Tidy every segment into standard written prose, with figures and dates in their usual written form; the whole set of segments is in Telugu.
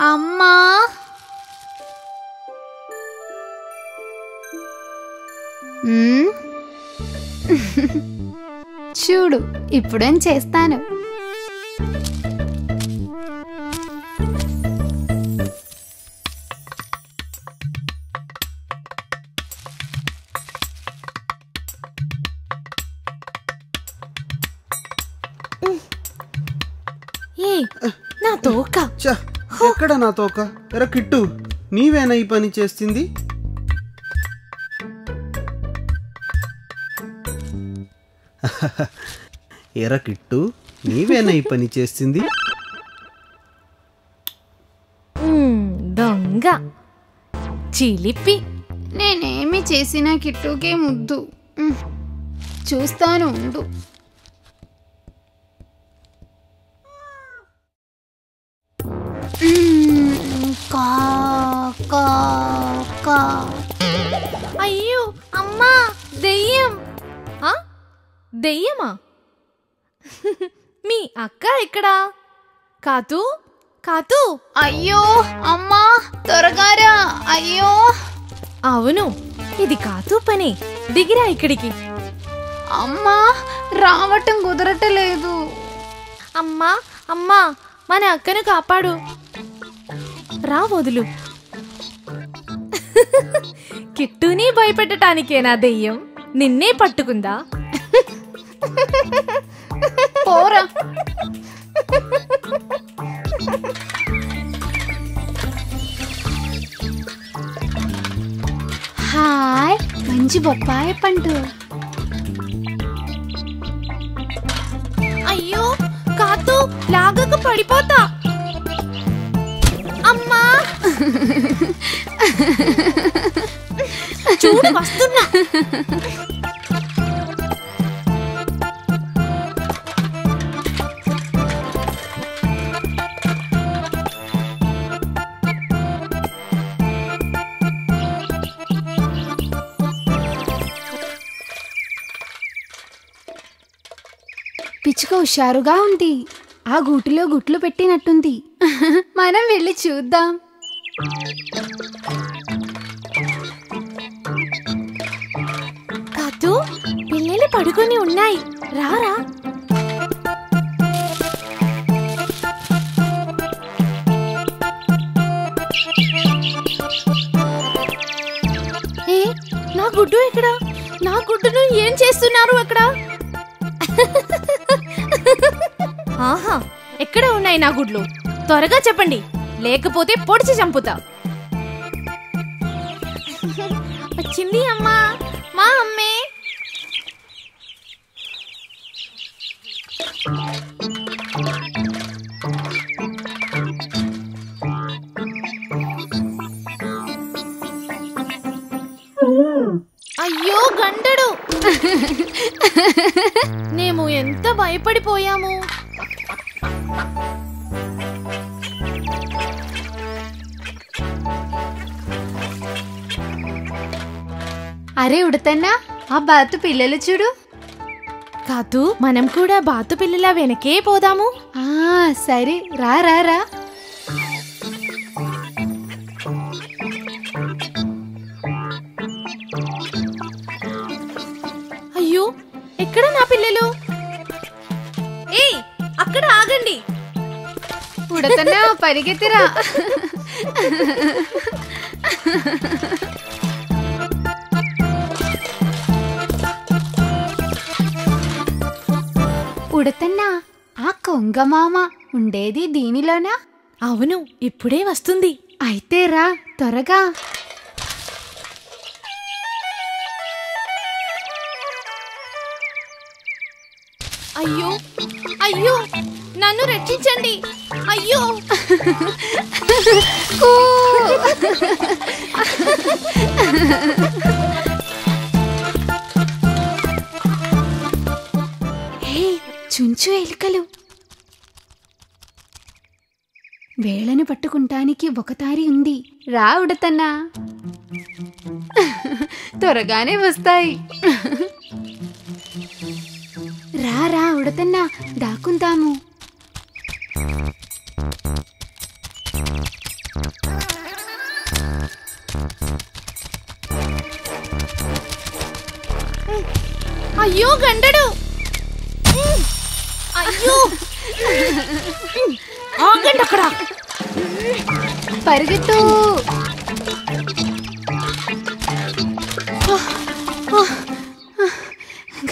అమ్మా చూడు ఇప్పుడేం చేస్తాను. నా తోక ఎక్కడ నా తోక? ఎరా కిట్టు, నీవేనా ఈ పని చేస్తుంది? ఎరా కిట్టు, నీవేనా ఈ పని చేస్తుంది? దొంగ చిలిపి. నేనేమి చేసినా కిట్టుకే ముద్దు. చూస్తాను ఉండు. అయ్యో అమ్మా, దెయ్యం. దెయ్యమా? మీ అక్క ఎక్కడా? కాతూ కాతూ. అయ్యో అమ్మా, త్వరగా రా. అయ్యో. అవును, ఇది కాతూ పని. దిగిరా ఇక్కడికి. అమ్మా, రావటం కుదరటలేదు. అమ్మా అమ్మా, మన అక్కను కాపాడు. రా వదులు. కిట్టుని భయపెట్టడానికేనా దెయ్యం? నిన్నే పట్టుకుందా? పోరా. హాయ్, మంచి బొప్పాయ పండు. అయ్యో కాతూ, లాగకు పడిపోతా. అమ్మా, చూడు వస్తున్నా. పిచ్చుక హుషారుగా ఉంది. ఆ గూటిలో గుట్లు పెట్టినట్టుంది. మనం వెళ్ళి చూద్దాం. కాతూ, పిల్లలు పడుకొని ఉన్నాయి. రారా. ఏ, నా గుడ్డు ఎక్కడ? నా గుడ్డును ఏం చేస్తున్నారు అక్కడ? ఆహా, ఎక్కడ ఉన్నాయి నా గుడ్లు? త్వరగా చెప్పండి, లేకపోతే పొడిచి చంపుతా. వచ్చింది అమ్మా, మా అమ్మే. అయ్యో గండడు, మేము ఎంత భయపడిపోయాము. అరే ఉడతన్నా, ఆ బాతు పిల్లలు చూడు. కాతూ, మనం కూడా బాతు పిల్లల వెనకే పోదాము. సరే, రా రా రా. అయ్యో, ఎక్కడ నా పిల్లలు? ఏయ్, అక్కడ ఆగండి. ఉడతన్నా, పరిగెత్తిరా. ఉడతన్నా, ఆ కొంగమామ ఉండేది దీనిలోనా? అవును, ఇప్పుడే వస్తుంది. అయితే రా త్వరగా. అయ్యో అయ్యో, నన్ను రక్షించండి. అయ్యో. కూ. హే, చుంచు ఎలుకలు. వేళను పట్టుకుంటానికి ఒక దారి ఉంది. రా ఉడతన్నా, త్వరగానే వస్తాయి. రా రా ఉడతన్నా, దాక్కుందాము. అయ్యో గండడు. అయ్యో, ఆగండి అక్కడ. పరిగెత్తు.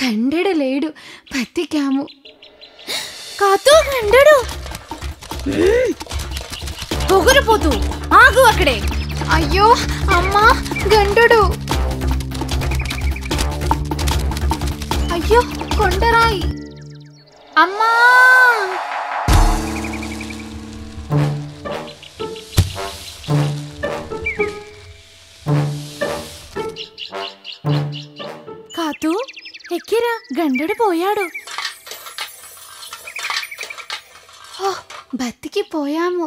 గండెడు లేడు, బతికాము. కాతూ, గండడు. పొగరుపోతూ ఆగు అక్కడే. అయ్యో అమ్మా, గండుడు. అయ్యో, కొండరాయి. అమ్మా. కాతూ, ఎక్కిరా, గండడు పోయాడు. బతికిపోయాము.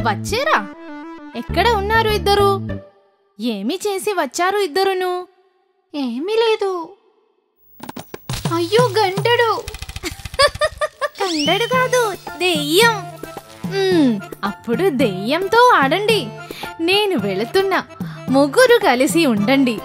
వచ్చేరా. ఎక్కడ ఉన్నారు ఇద్దరు? ఏమి చేసి వచ్చారు ఇద్దరును? ఏమీ లేదు. అయ్యో గంటడు. కండడు కాదు, దెయ్యం. అప్పుడు దెయ్యంతో ఆడండి. నేను వెళుతున్నా, ముగ్గురు కలిసి ఉండండి.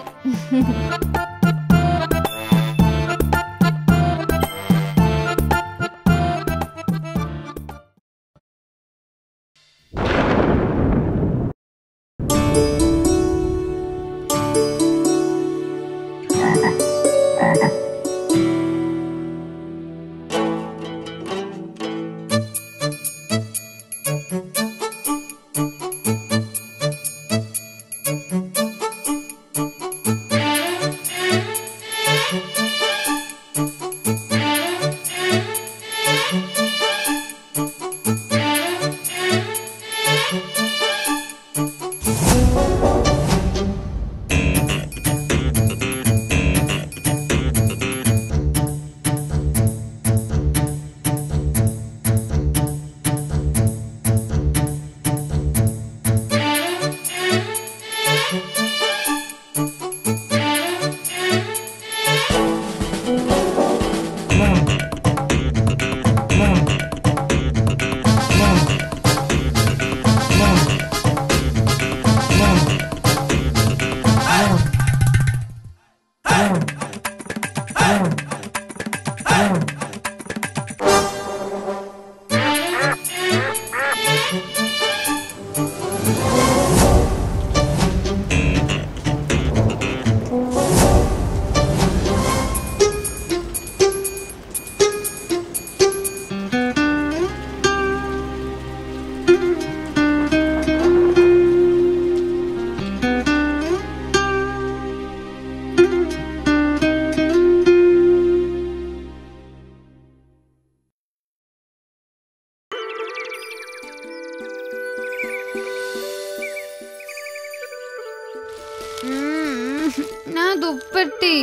నా దుప్పటి.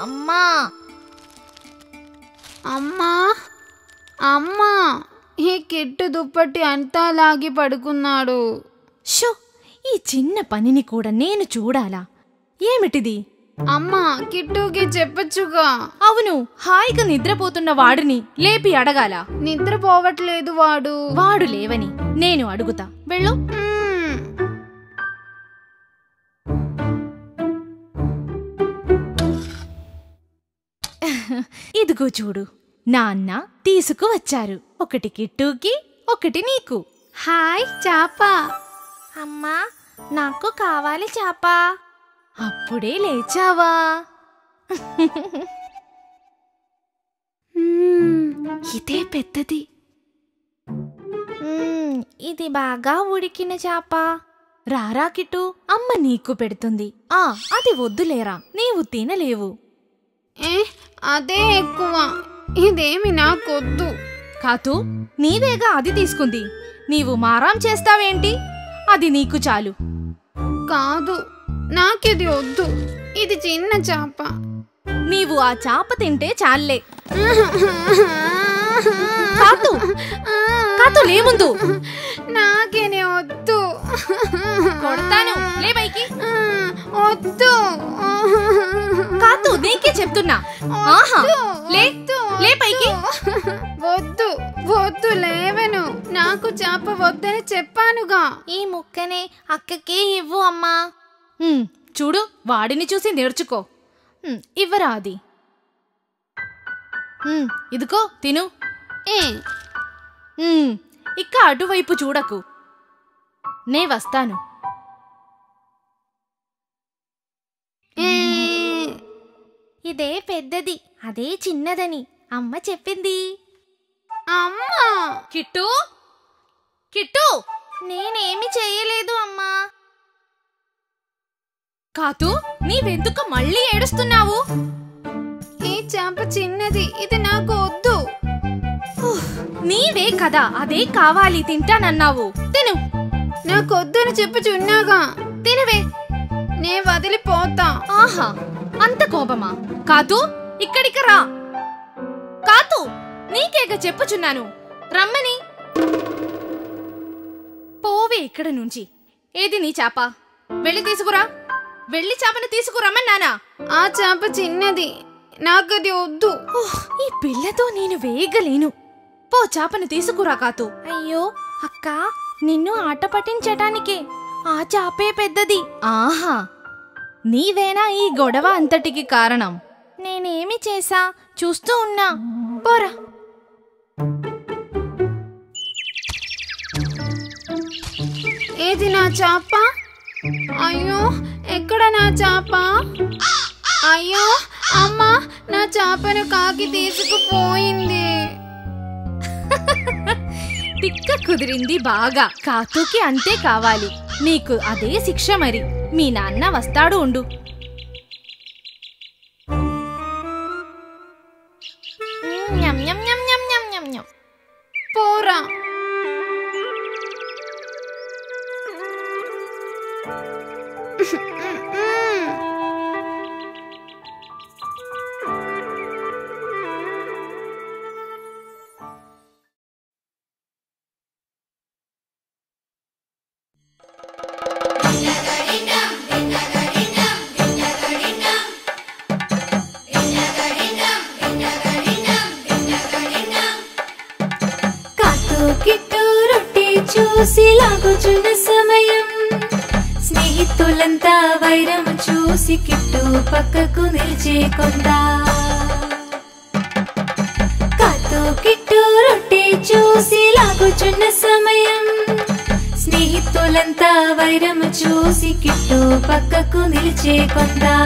అమ్మా అమ్మా అమ్మా, ఈ కిట్టు దుప్పటి అంతా లాగి పడుకున్నాడు. షో, ఈ చిన్న పనిని కూడా నేను చూడాలా? ఏమిటిది? అమ్మా, కిట్టుకి చెప్పచ్చుగా. అవును, హాయిగా నిద్రపోతున్న వాడిని లేపి అడగాల? నిద్రపోవట్లేదు వాడు. వాడు లేవని నేను అడుగుతా, వెళ్ళు. ఇదిగో చూడు, నాన్న తీసుకువచ్చారు. ఒకటి కిట్టుకి, ఒకటి నీకు. హాయ్ చాప. అమ్మా, నాకు కావాలి చాప. అప్పుడే లేచావా? ఇదే పెద్దది. ఇది బాగా ఉడికిన చాప. రారా కిట్టు, అమ్మ నీకు పెడుతుంది. అది వద్దులేరా, నీవు తినలేవు. అదే ఎక్కువ. ఇదేమి నాకొద్దు. కాతూ, నీవేగా అది తీసుకుంది. నీవు మారాం చేస్తావేంటి? అది నీకు చాలు. కాదు, నాకిది వద్దు. ఇది చిన్న చాప. నీవు ఆ చాప తింటే చాలే. కాతూ, కాతూ లేముందు. నాకేనే వద్దు. కొడతాను, లే పైకి. వద్దు. కాతూ, నీకే చెప్తున్నా. ఆహా, లే పైకి. వద్దు వద్దు, లేవను. నాకు చాప వద్దని చెప్పానుగా. ఈ ముక్కనే అక్కకే ఇవ్వు అమ్మా. చూడు, వాడిని చూసి నేర్చుకో. ఇవ్వరా అది. ఇదిగో తిను. ఇక్క అటువైపు చూడకు, నే వస్తాను. ఇదే పెద్దది, అదే చిన్నదని అమ్మ చెప్పింది. అమ్మా! కిట్టు, కిట్టు, నేనేమి చెయ్యలేదు అమ్మా. కాతూ, నీవెందుకు మళ్ళీ ఏడుస్తున్నావు? ఈ చాప చిన్నది, ఇది నాకు వద్దు. నీవే కదా అదే కావాలి తింటానన్నావు. తిను. నాకొద్దని చెప్పుచున్నాగా. తినవే. నే వదిలిపోతా. ఆహా, అంత కోపమా? కాతూ, ఇక్కడికి రా. కాతూ, నీకేగా చెప్పుచున్నాను రమ్మని. పోవే ఇక్కడ నుంచి. ఏది నీ చాప? వెళ్ళి తీసుకురా. వెళ్ళి చాపను తీసుకురమ్మన్నానా? ఆ చేప చిన్నది, నాకది వద్దు. ఈ పిల్లతో నేను వేయగలేను. పో చాపను తీసుకురా కాతూ. అయ్యో అక్క, నిన్ను ఆట పట్టించటానికే ఆ చాపే పెద్దది. ఆహా, నీవేనా ఈ గొడవ అంతటికి కారణం? నేనేమి చేసా? చూస్తూ ఉన్నా. పోరా. ఏది నా చేప? అయ్యో, ఎక్కడ నా చేప? అయ్యో అమ్మా, నా చేపను కాకి తీసుకుపోయింది. తిక్క కుదిరింది బాగా. కాతుకి అంతే కావాలి. నీకు అదే శిక్ష మరి. మీ నాన్న వస్తాడు ఉండు. పోరా. కిట్టు రొట్టె చూసి లాగుచున్న సమయం, స్నేహితులంతా వైరం చూసి కిట్టు పక్కకు నిలిచే కొందా. కాతు కిట్టు రొట్టె చూసి లాగుచున్న సమయం, స్నేహితులంతా వైరం చూసి కిట్టు పక్కకు నిలిచే కొందా.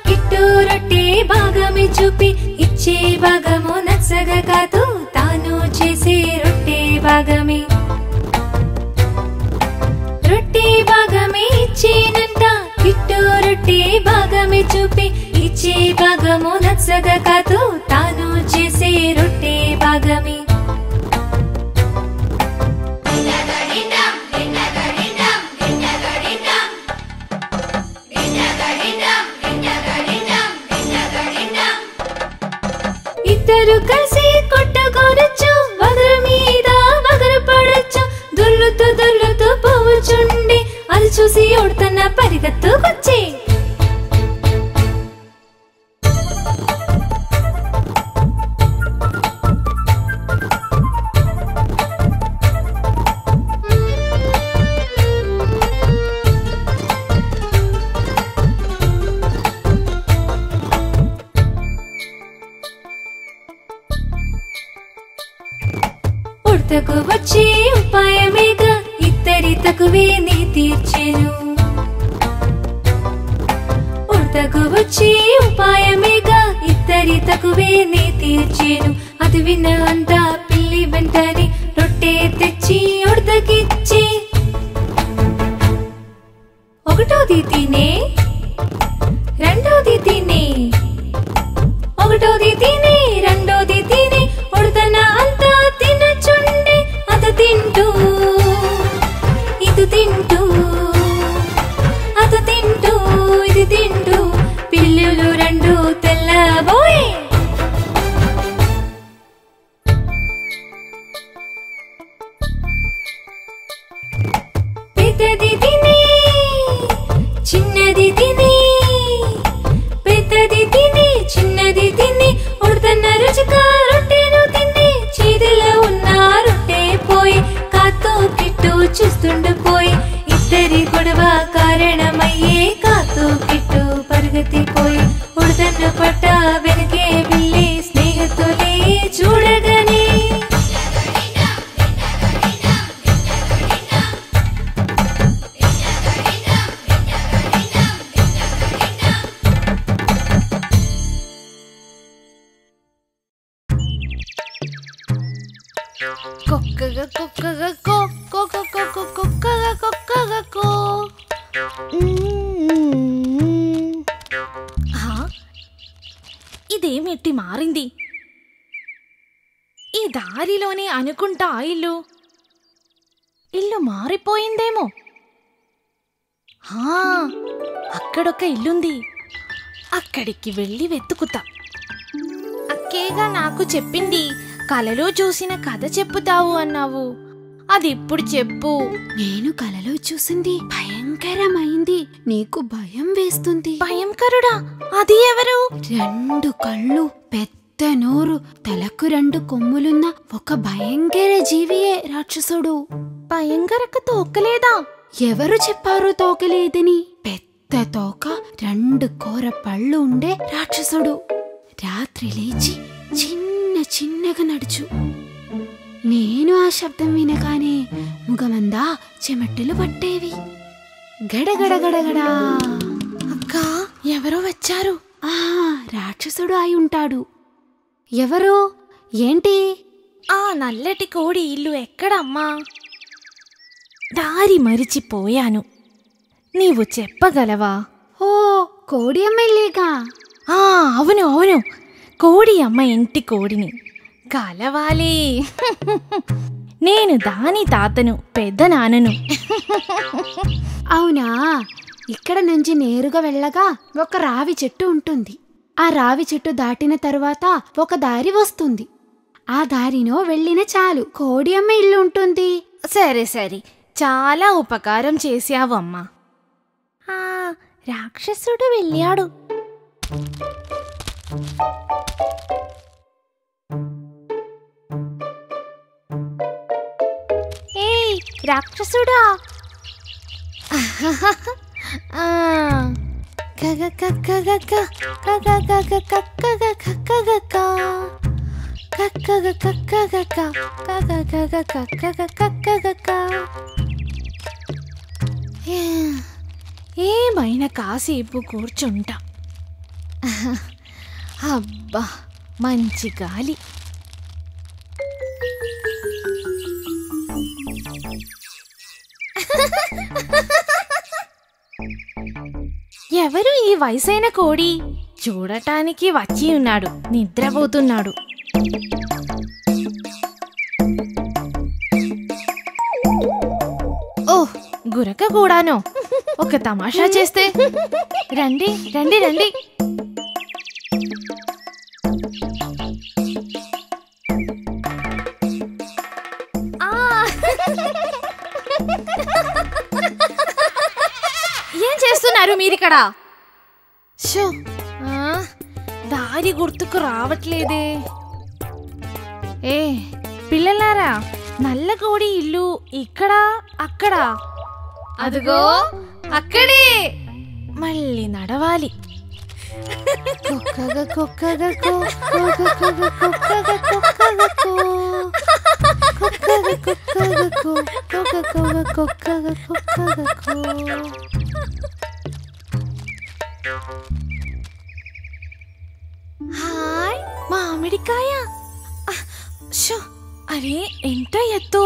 కిట్టు రొట్టె భాగమే చూపి ఇచ్చే భాగము నచ్చగా కాదు, తాను చేసే రొట్టె భాగమే. రొట్టె భాగమే ఇచ్చేనంట. కిట్టు రొట్టె భాగమే చూపి ఇచ్చే భాగము నచ్చగా కాదు, తాను చేసే రొట్టె భాగమే. ఇద్దరు కలిసి కొట్టుకోనొచ్చు, వగరు మీద వగరు పడొచ్చు. దొర్లుతూ దొర్లుతూ పోవచుండి, అది చూసి ఓడుతున్న పరిగెత్తుకొచ్చి ఉడతకు వచ్చే ఉపాయమేగా ఇద్దరి తకువే నీ తీర్చెను. ఉడతకు వచ్చే ఉపాయమేగా ఇద్దరి తకువే నీ తీర్చెను. అది విన్న అంతా పిల్లి వెంటనే రొట్టె తెచ్చి ఉడతకిచ్చి, ఒకటోది తినే, రెండోది తినే, ఒకటోది తినే, రెండోది తినే. ఉడతన అంతా తినచుండే, అది తింటూ ఇది తింటూ, అది తింటూ ఇది తింటూ, పిల్లులు రెండు తెల్లబోయే. పెద్దది తినే, చిన్నది తినే, పెద్దది తినే, చిన్నది తినే. ఉడతన్న రుచిగా రొట్టెను తినే, చేతిలో ఉన్న రొట్టె పోయి కాతూ కిట్టు చూస్తుండిపోయి. ఇద్దరి గొడవ కారణమయ్యే కాతూ కిట్టు పరిగెత్తిపోయి, ఉడతన్ను పట్ట వెనకే వెళ్ళి స్నేహితులే చూడగానే కుక్కగా కుక్కగా కో కుక్క కుక్క కుక్కగా కుక్కగా కో. ఇదేమిటి మారింది? ఈ దారిలోనే అనుకుంటా ఇల్లు మారిపోయిందేమో. అక్కడొక ఇల్లుంది, అక్కడికి వెళ్ళి వెతుకుతా. అక్కేగా నాకు చెప్పింది, కలలో చూసిన కథ చెప్పుతావు అన్నావు. అది ఇప్పుడు చెప్పు. నేను కలలో చూసింది భయంకరమైంది. నీకు భయం వేస్తుంది. భయంకరుడా? అది ఎవరు? 2 కళ్ళు, పెద్ద నోరు, తలకు 2 కొమ్ములున్న ఒక భయంకర జీవియే రాక్షసుడు. భయంకరకు తోకలేదా? ఎవరు చెప్పారు తోకలేదని? పెద్ద తోక, 2 కోర పళ్ళు ఉండే రాక్షసుడు. రాత్రి లేచి చిన్నగా నడుచు. నేను ఆ శబ్దం వినగానే ముఖమందా చెమట్టెలు పట్టేవి. గడగడగడగడా. అక్కా, ఎవరో వచ్చారు. రాక్షసుడు అయి ఉంటాడు. ఎవరు? ఏంటి? ఆ నల్లటి కోడి ఇల్లు ఎక్కడమ్మా? దారి మరిచిపోయాను, నీవు చెప్పగలవా? ఓ, కోడి అమ్మెల్లేగా. అవును, కోడి అమ్మ ఇంటి కోడిని కలవాలి. నేను దాని తాతను, పెద్ద నాన్నను. అవునా? ఇక్కడ నుంచి నేరుగా వెళ్ళగా ఒక రావి చెట్టు ఉంటుంది. ఆ రావి చెట్టు దాటిన తరువాత ఒక దారి వస్తుంది. ఆ దారినో వెళ్ళిన చాలు కోడి అమ్మ ఇల్లు ఉంటుంది. సరే, చాలా ఉపకారం చేశావమ్మా. రాక్షసుడు వెళ్ళాడు. ఏయ్ రాక్షసుడా! ఏమైనా కాసేపు కూర్చుంటా. అబ్బా, మంచి గాలి. ఎవరు ఈ వయసైన కోడి? చూడటానికి వచ్చి ఉన్నాడు, నిద్రపోతున్నాడు. ఓహ్, గురక కూడాను. ఒక తమాషా చేస్తే. రండి. ఏం చేస్తున్నారు మీరిక్కడ? దారి గుర్తుకు రావట్లేదే. పిల్లలారా, నల్ల కోడి ఇల్లు ఇక్కడ, అక్కడ, అదిగో అక్కడే. మళ్ళీ నడవాలి. హాయ్, మామిడికాయ. అరే, ఎంత ఎత్తు!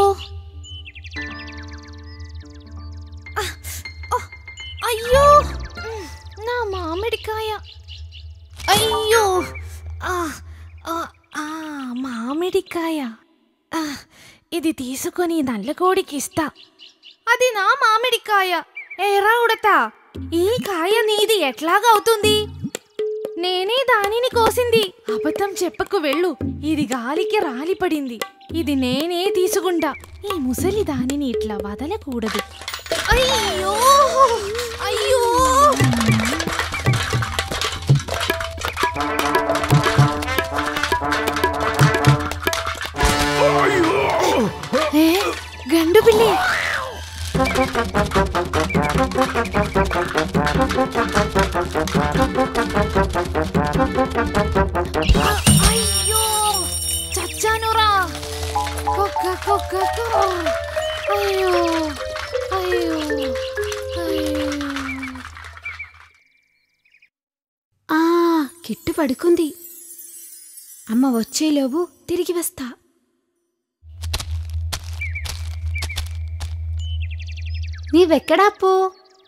అయ్యో, నా మామిడికాయ. అయ్యో, మామిడికాయ. ఇది తీసుకొని నల్లకోడికి ఇస్తా. అది నా మామిడికాయ. ఏరా ఉడతా, ఈ కాయ నీది ఎట్లాగవుతుంది? నేనే దానిని కోసింది. అబద్ధం చెప్పకు, వెళ్ళు. ఇది గాలికి రాలిపడింది. ఇది నేనే తీసుకుంటా. ఈ ముసలి దానిని ఇట్లా వదలకూడదు. అయ్యో, గండు పిల్లి. అయ్యో, చచ్చానురా. అయ్యో. కిట్టు పడుకుంది. అమ్మ వచ్చేలోపు తిరిగి వస్తా. నీవెక్కడా పో?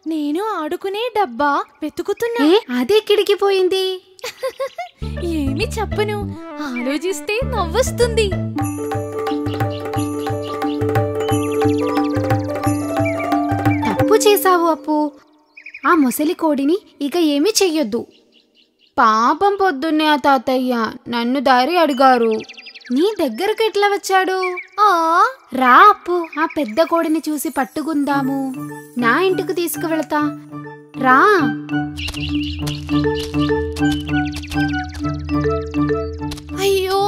నేను ఆడుకునే డబ్బా వెతుకుతున్నా. అదే కిడికి పోయింది. ఏమి చెప్పను, ఆలోచిస్తే నవ్వొస్తుంది. తప్పు చేశావు అప్పు. ఆ ముసలి కోడిని ఇక ఏమీ చెయ్యొద్దు. పాపం పొద్దున్నే ఆ తాతయ్య నన్ను దారి అడిగారు. నీ దగ్గరకు ఎట్లా వచ్చాడు? రా అప్పు, ఆ పెద్ద కోడిని చూసి పట్టుకుందాము. నా ఇంటికి తీసుకువెళతా, రా. అయ్యో,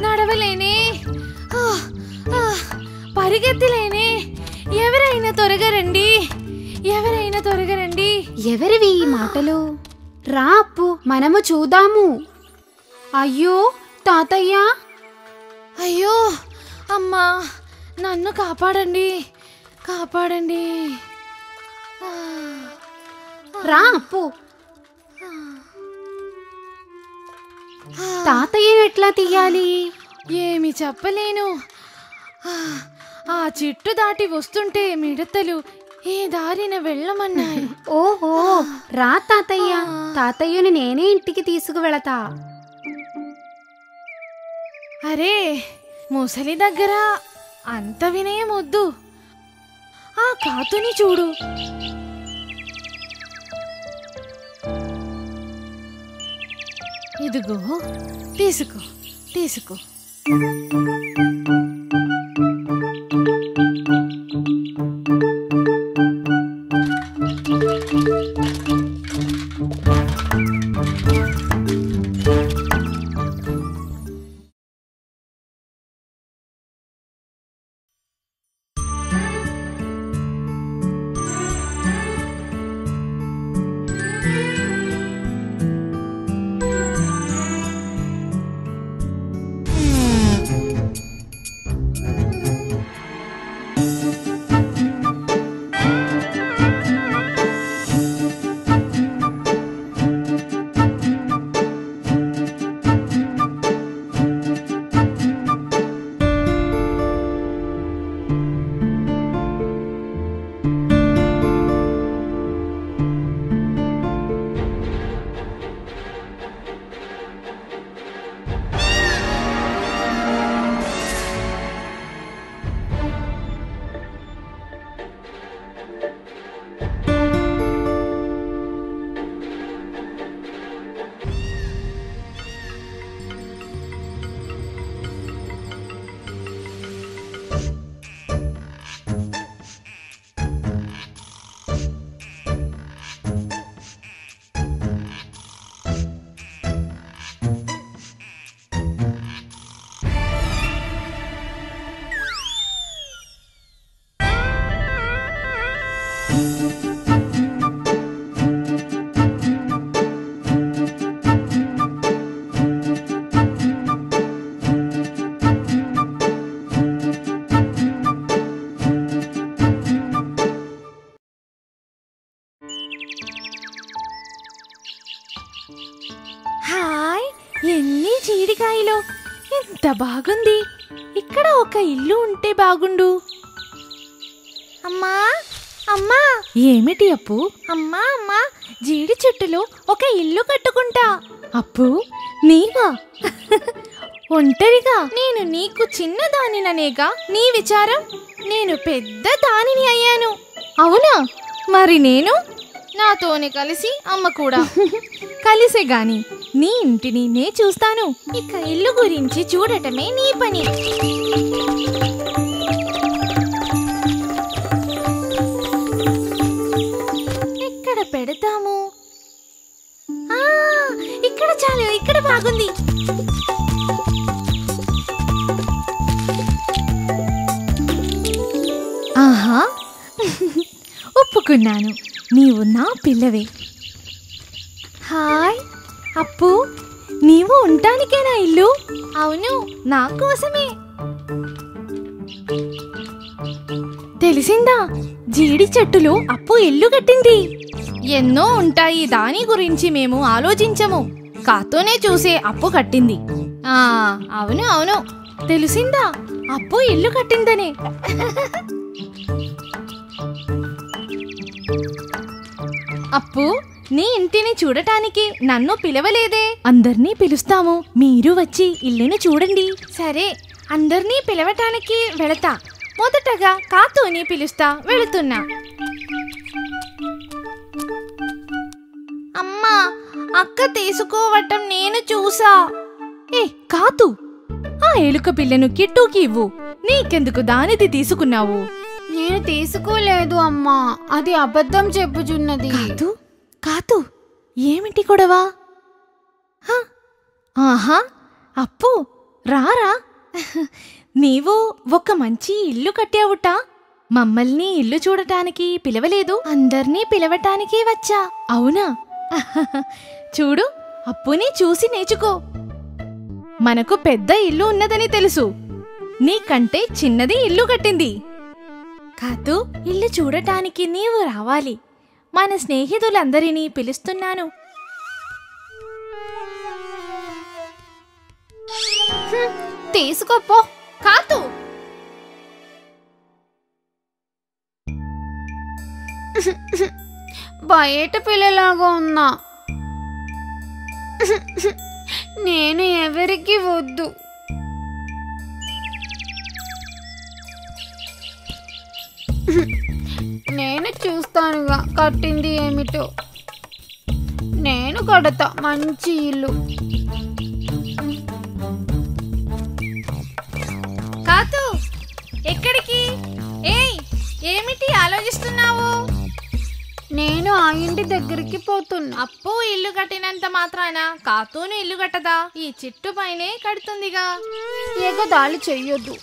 నడవలేనే, పరిగెత్తలేనే. ఎవరైనా త్వరగా రండి, ఎవరైనా త్వరగా రండి. ఎవరివి ఈ మాటలు? రా అప్పు, మనము చూద్దాము. అయ్యో తాతయ్య, అయ్యో అమ్మా, నన్ను కాపాడండి, కాపాడండి. రా అప్పు. తాతయ్యను ఎట్లా తీయాలి? ఏమి చెప్పలేను. ఆ చెట్టు దాటి వస్తుంటే మిడతలు ఏ దారిన వెళ్ళమన్నాయి. ఓహో, రా తాతయ్య, తాతయ్యను నేనే ఇంటికి తీసుకువెళతా. అరే, ముసలి దగ్గర అంత వినయం వద్దు. ఆ కాతుని చూడు. ఇదిగో, తీసుకో తీసుకో. హాయ్, ఎన్ని జీడికాయలు, ఎంత బాగుంది. ఇక్కడ ఒక ఇల్లు ఉంటే బాగుండు. అమ్మా అమ్మా. ఏమిటి అప్పు? అమ్మా అమ్మా, జీడి చెట్టులో ఒక ఇల్లు కట్టుకుంటా. అప్పు, నీవా? ఒంటరిగా? నేను నీకు చిన్నదానిననేగా నీ విచారం. నేను పెద్ద దానిని అయ్యాను. అవునా? మరి నేను? నాతోనే కలిసి అమ్మ కూడా. కలిసే గాని నీ ఇంటిని నే చూస్తాను. ఇక ఇల్లు గురించి చూడటమే నీ పని. ఎక్కడ పెడతాము? ఇక్కడ చాలు, ఇక్కడ బాగుంది. ఆహా, ఒప్పుకున్నాను, నీవు నా పిల్లవే. హాయ్ అప్పు, నీవు ఉండటానికేనా ఇల్లు? అవును, నా కోసమే. తెలిసిందా, జీడి చెట్టులో అప్పు ఇల్లు కట్టింది. ఎన్నో ఉంటాయి, దాని గురించి మేము ఆలోచించము. కాతోనే చూసే అప్పు కట్టింది. అవును అవును, తెలిసిందా, అప్పు ఇల్లు కట్టిందనే. అప్పు, నీ ఇంటిని చూడటానికి నన్ను పిలవలేదే. అందర్నీ పిలుస్తాము, మీరు వచ్చి ఇల్లుని చూడండి. సరే, అందర్నీ పిలవటానికి వెళతా. మొదటగా కాతుని పిలుస్తా, వెళుతున్నా. అమ్మా, అక్క తీసుకోవటం నేను చూసా. ఏ కాతు, ఆ ఎలుక పిల్లను కిట్టుకి ఇవ్వు. నీకెందుకు దానిది తీసుకున్నావు? నేను తీసుకోలేదు అమ్మా, అది అబద్ధం చెప్పుచున్నది. కాతు, కాతు, ఏమిటి గొడవ? ఆహా, అప్పు రారా. నీవు ఒక మంచి ఇల్లు కట్టావుట. మమ్మల్ని ఇల్లు చూడటానికి పిలవలేదు, అందర్నీ పిలవటానికి వచ్చా. అవునా? చూడు, అప్పుని చూసి నేర్చుకో. మనకు పెద్ద ఇల్లు ఉన్నదని తెలుసు, నీకంటే చిన్నది ఇల్లు కట్టింది. కాతు, ఇల్లు చూడటానికి నీవు రావాలి. మన స్నేహితులందరినీ పిలుస్తున్నాను. తీసుకోపో. కాతు, బయట పిల్లలాగా ఉన్నా. నేను ఎవరికి వద్దు. నేను చూస్తానుగా కట్టింది ఏమిటో. నేను కడతా మంచి ఇల్లు. కాతు, ఎక్కడికి? ఏయ్, ఏమిటి ఆలోచిస్తున్నావు? నేను ఆ ఇంటి దగ్గరికి పోతున్నా. అప్పు ఇల్లు కట్టినంత మాత్రాన కాతూను ఇల్లు కట్టదా? ఈ చెట్టు పైనే కడుతుందిగా. ఎగదాళి చెయ్యొద్దు.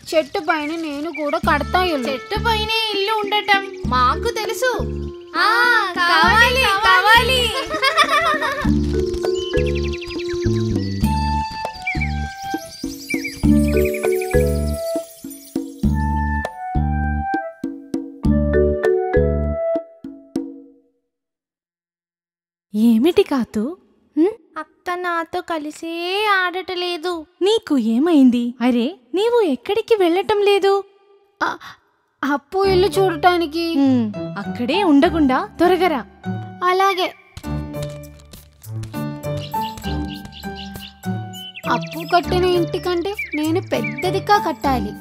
చెట్టు పైన నేను కూడా కడతా ఇల్లు. చెట్టు పైనే ఇల్లు ఉండటం మాకు తెలుసు. కావాలి కావాలి. ఏమిటి కాతు? అక్క నాతో కలిసే ఆడటలేదు. నీకు ఏమైంది? అరే, నీవు ఎక్కడికి వెళ్ళటం లేదు? అప్పు ఇల్లు చూడటానికి. అక్కడే ఉండకుండా త్వరగరా. అలాగే. అప్పు కట్టిన ఇంటికంటే నేను పెద్దదిగా కట్టాలి.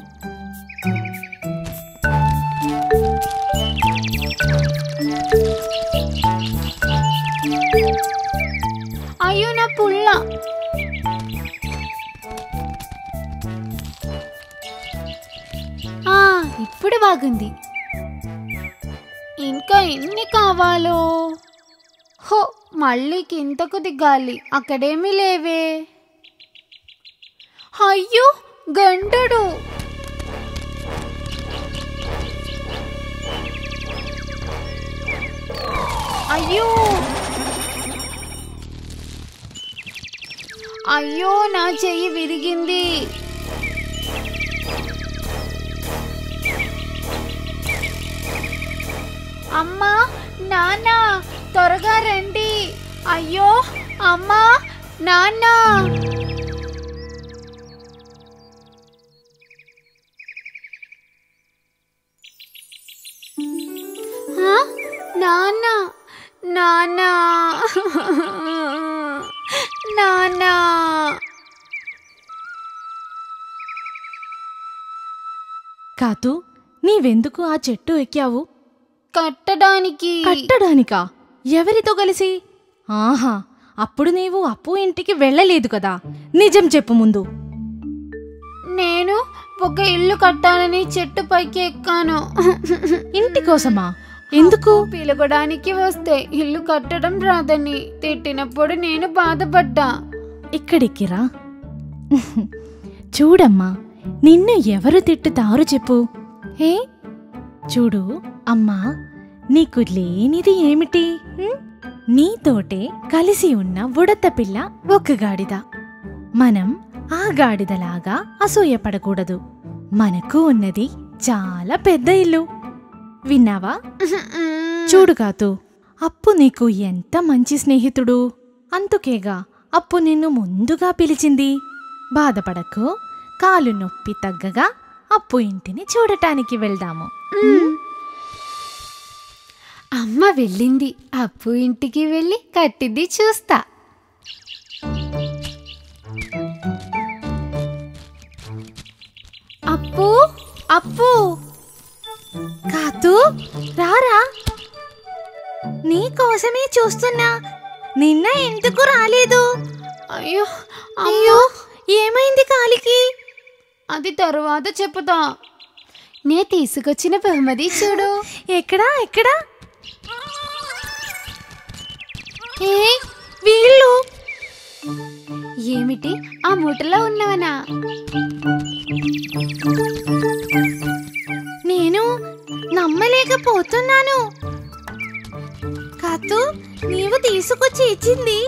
అయ్యో, నా పుల్ల. ఇప్పుడు బాగుంది. ఇంకా ఎన్ని కావాలో? హో, మళ్ళీ కిందకు దిగాలి. అక్కడేమీ లేవే. అయ్యో, గంటడు. అయ్యో అయ్యో, నా చెయ్యి విరిగింది. అమ్మా, నాన్న, త్వరగా రండి. అయ్యో, అమ్మా, నాన్న. నాన్న, నాన్న, నాన్న. కాతు, నీవెందుకు ఆ చెట్టు ఎక్కావు? కట్టడానికి. కట్టడానికా? ఎవరితో కలిసి? ఆహా, అప్పుడు నీవు అప్పు ఇంటికి వెళ్ళలేదు కదా. నిజం చెప్పు ముందు. నేను ఒక ఇల్లు కట్టాలని చెట్టు పైకి ఎక్కాను. ఇంటి కోసమా? ఎందుకు? పిలగడానికి వస్తే ఇల్లు కట్టడం రాదని తిట్టినప్పుడు నేను బాధపడ్డా. ఇక్కడికి రా. చూడమ్మా, నిన్ను ఎవరు తిట్టుతారు చెప్పు. హే చూడు అమ్మా, నీకు లేనిది ఏమిటి? నీతోటే కలిసి ఉన్న ఉడత పిల్ల ఒక గాడిద. మనం ఆ గాడిదలాగా అసూయపడకూడదు. మనకు ఉన్నది చాలా పెద్ద ఇల్లు. విన్నావా? చూడు కాతు, అప్పు నీకు ఎంత మంచి స్నేహితుడు. అందుకేగా అప్పు నిన్ను ముందుగా పిలిచింది. బాధపడకు, కాలు నొప్పి తగ్గగా అప్పు ఇంటిని చూడటానికి వెళ్దాము. అమ్మ వెళ్ళింది. అప్పు ఇంటికి వెళ్ళి కట్టింది చూస్తా. అప్పు అప్పు కాతూ రారా, నీకోసమే చూస్తున్నా. నిన్న ఎందుకు రాలేదు? అయ్యో అయ్యో, ఏమైంది కాలికి? అది తరువాత చెప్పుతా. నే తీసుకొచ్చిన బహుమతి చూడు. ఎక్కడా ఎక్కడా? ఏ వీళ్ళు ఏమిటి ఆ మూటలో ఉన్నవనా? నేను నమ్మలేకపోతున్నాను. కాతూ, నీవు తీసుకొచ్చి ఇచ్చింది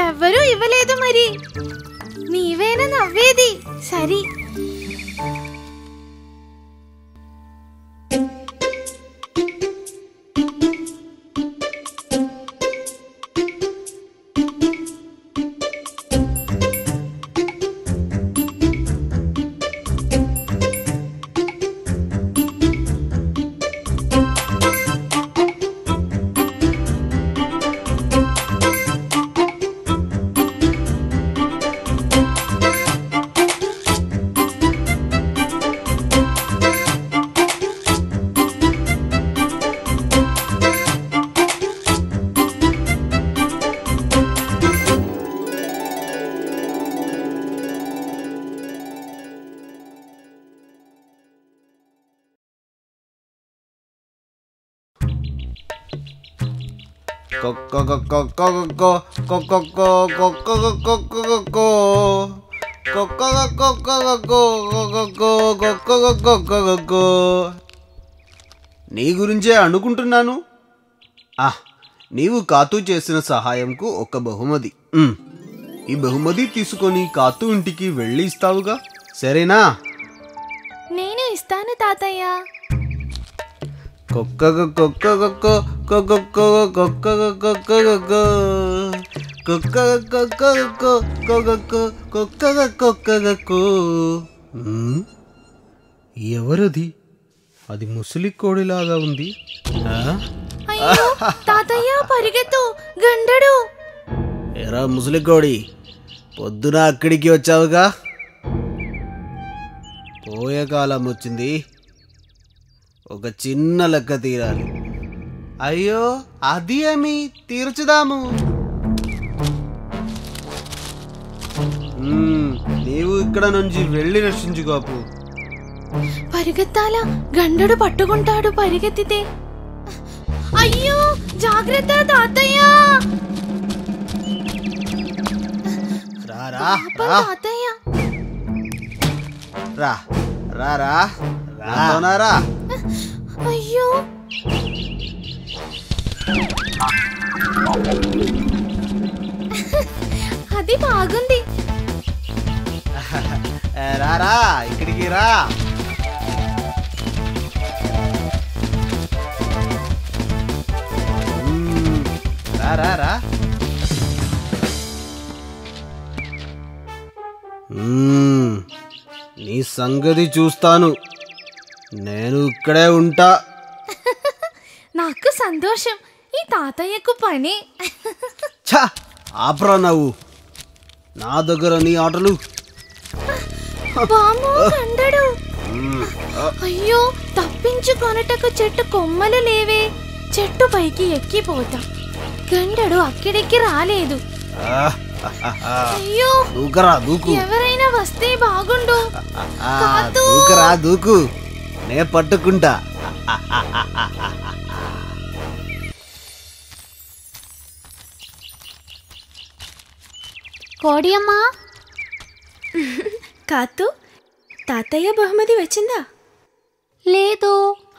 ఎవ్వరూ ఇవ్వలేదు. మరి నీవేనా నవ్వేది? సరి. నీ గురించే అనుకుంటున్నాను. నీవు కాతూ చేసిన సహాయంకు ఒక బహుమతి. ఈ బహుమతి తీసుకొని కాతూ ఇంటికి వెళ్ళి ఇస్తావుగా, సరేనా? నేను ఇస్తాను తాతయ్య. ఎవరది? అది ముసలి కోడిలాగా ఉంది. అయ్యో తాతయ్య, పరిగెత్తు, గండడు. ఎరా ముసలి కోడి, పొద్దున అక్కడికి వచ్చావుగా? పోయే కాలం వచ్చింది, ఒక చిన్న లెక్క తీరాలి. అయ్యో అది ఏమి, తీర్చుదాము. నీవు ఇక్కడ నుంచి వెళ్ళి రక్షించుకోపు. పరిగెత్తాలా? గండడు పట్టుకుంటాడు పరిగెత్తితే. అయ్యో జాగ్రత్త తాతయ్య. రారా తాతయ్య, రా రా రా రా. అయ్యో అది బాగుంది. రారా ఇక్కడికి రా. రా రా. నీ సంగతి చూస్తాను, నేను ఇక్కడే ఉంటా. నాకు సంతోషం, ఈ తాతయ్యకు పని. ఛా, ఆపరా నవ్వు. నా దగ్గర నీ ఆటలు. వామ్మో, గండడు. అయ్యో, తప్పించుకొనుటకు చెట్టు కొమ్మలు లేవే. చెట్టు పైకి ఎక్కిపోతా. గండడు అక్కడికి రాలేదు. అయ్యో, దూకరా దూకు. ఎవరైనా వస్తే బాగుండు. దూకరా దూకు, నే పట్టుకుంటా. కోడియమ్మా, కాతూ, తాతయ్య బహుమతి వచ్చిందా? లేదు.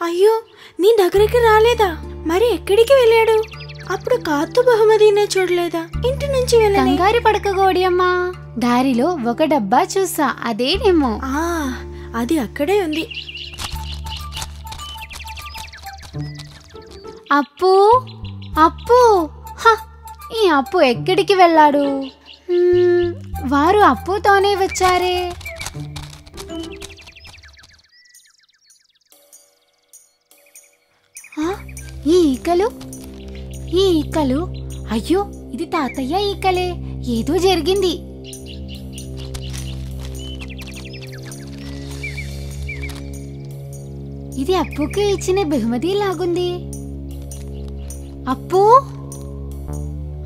అయ్యో, నీ దగ్గరికి రాలేదా? మరి ఎక్కడికి వెళ్ళాడు? అప్పుడు కాతూ బహుమతినే చూడలేదా? ఇంటి నుంచి వెళ్ళని. కంగారు పడక కోడియమ్మా, దారిలో ఒక డబ్బా చూసా, అదేనేమో. అది అక్కడే ఉంది. అప్పు అప్పు, ఈ అప్పు ఎక్కడికి వెళ్ళాడు? వారు అప్పుతోనే వచ్చారే. ఈ ఈకలు ఈ ఈకలు, అయ్యో ఇది తాతయ్య ఈకలే, ఏదో జరిగింది. ఇది అప్పుకి ఇచ్చిన బహుమతి లాగుంది. అప్పు,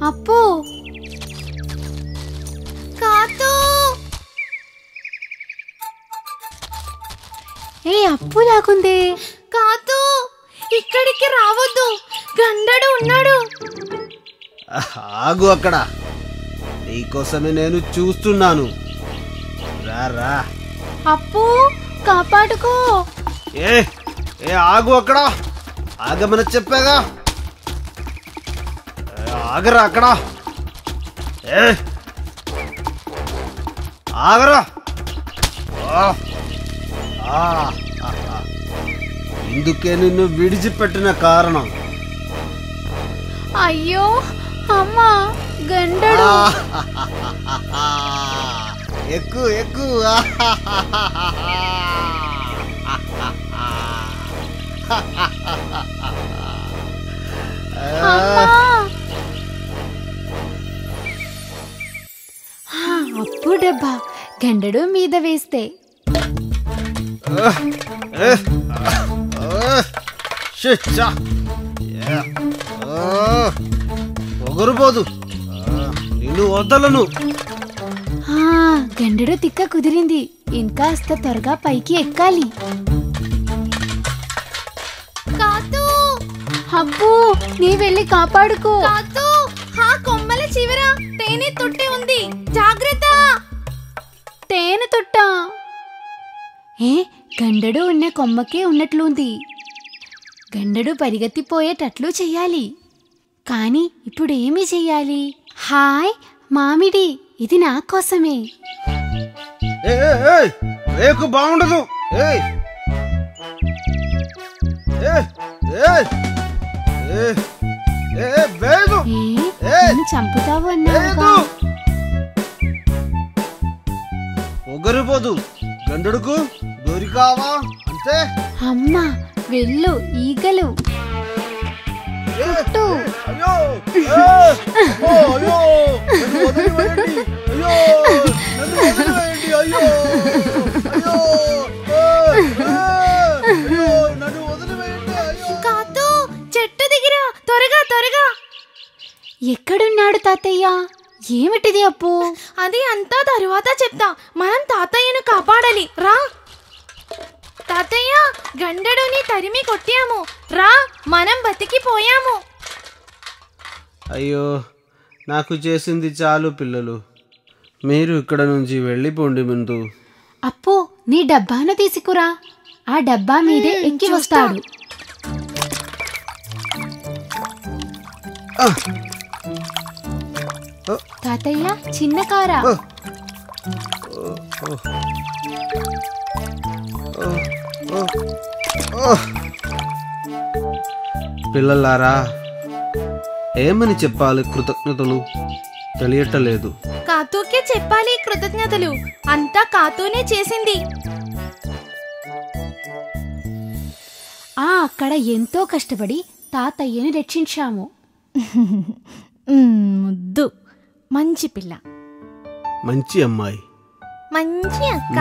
అప్పు, కాతూ, ఏ అప్పు లాగుంది. కాతూ, ఇక్కడికి రావద్దు, గండడు ఉన్నాడు. ఆగు అక్కడ, నీకోసమే నేను చూస్తున్నాను. రా రా. అప్పు కాపాడుకో. ఏ ఏ ఆగు అక్కడ, ఆగమని చెప్పాగా. ఆగరా అక్కడ. ఏ ఆగరా. ఇందుకే నిన్ను విడిచిపెట్టిన కారణం. అయ్యో అమ్మా, గండడు. ఎక్కు ఎక్కు. అప్పు డబ్బా గండడు మీద వేస్తే. పొగరుపోదు, నిన్ను వదలను. గండడు తిక్క కుదిరింది, ఇంకాస్త త్వరగా పైకి ఎక్కాలి. కాతూ, అప్పు నీ వెళ్ళి కాపాడుకో. కాతూ, ఆ కొమ్మల చివర తేనె తొట్టి ఉంది, జాగ్రత్త. తేనె తొట్ట. ఏ గండడు ఉన్న కొమ్మకే ఉన్నట్లుంది. గండడు పరిగెత్తిపోయేటట్లు చెయ్యాలి. కానీ ఇప్పుడు ఏమి చెయ్యాలి? హాయ్ మామిడి, ఇది నా కోసమే. రేకు బాగుండదు. నన్ను చంపుతావు అన్నావుగా. పొగరిపోదు, గండుడుకు దొరికావా అంతే. అమ్మా వెళ్ళు, ఈగలు పుట్టు. అయ్యో అయ్యో, నన్ను వదిలివేయండి. అయ్యో నన్ను వదిలివేయండి. అయ్యో అయ్యో అయ్యో, నన్ను వదిలివేయండి. అయ్యో. కాతూ, చెట్టు దిగిరా, త్వరగా త్వరగా. ఎక్కడున్నాడు తాతయ్య? ఏమిటిది అప్పు? అది అంతా తరువాత చెప్తా, మనం తాతయ్యను కాపాడాలి. రా తాతయ్య, గండడుని తరిమి కొట్టాము, రా మనం బతికిపోయాము. అయ్యో, నాకు చేసింది చాలు పిల్లలు, మీరు ఇక్కడ నుంచి వెళ్ళిపోండి. ముందు అప్పు నీ డబ్బాను తీసుకురా, ఆ డబ్బా మీదే ఎక్కి వస్తాడు. తాతయ్య చిన్న కారా. పిల్లలారా, ఏమని చెప్పాలి కృతజ్ఞతలు తెలియటలేదు. కాతూకే చెప్పాలి కృతజ్ఞతలు, అంతా కాతూనే చేసింది. అక్కడ ఎంతో కష్టపడి తాతయ్యని రక్షించాము. ముద్దు, మంచి పిల్ల, మంచి అమ్మాయి, మంచి అక్క.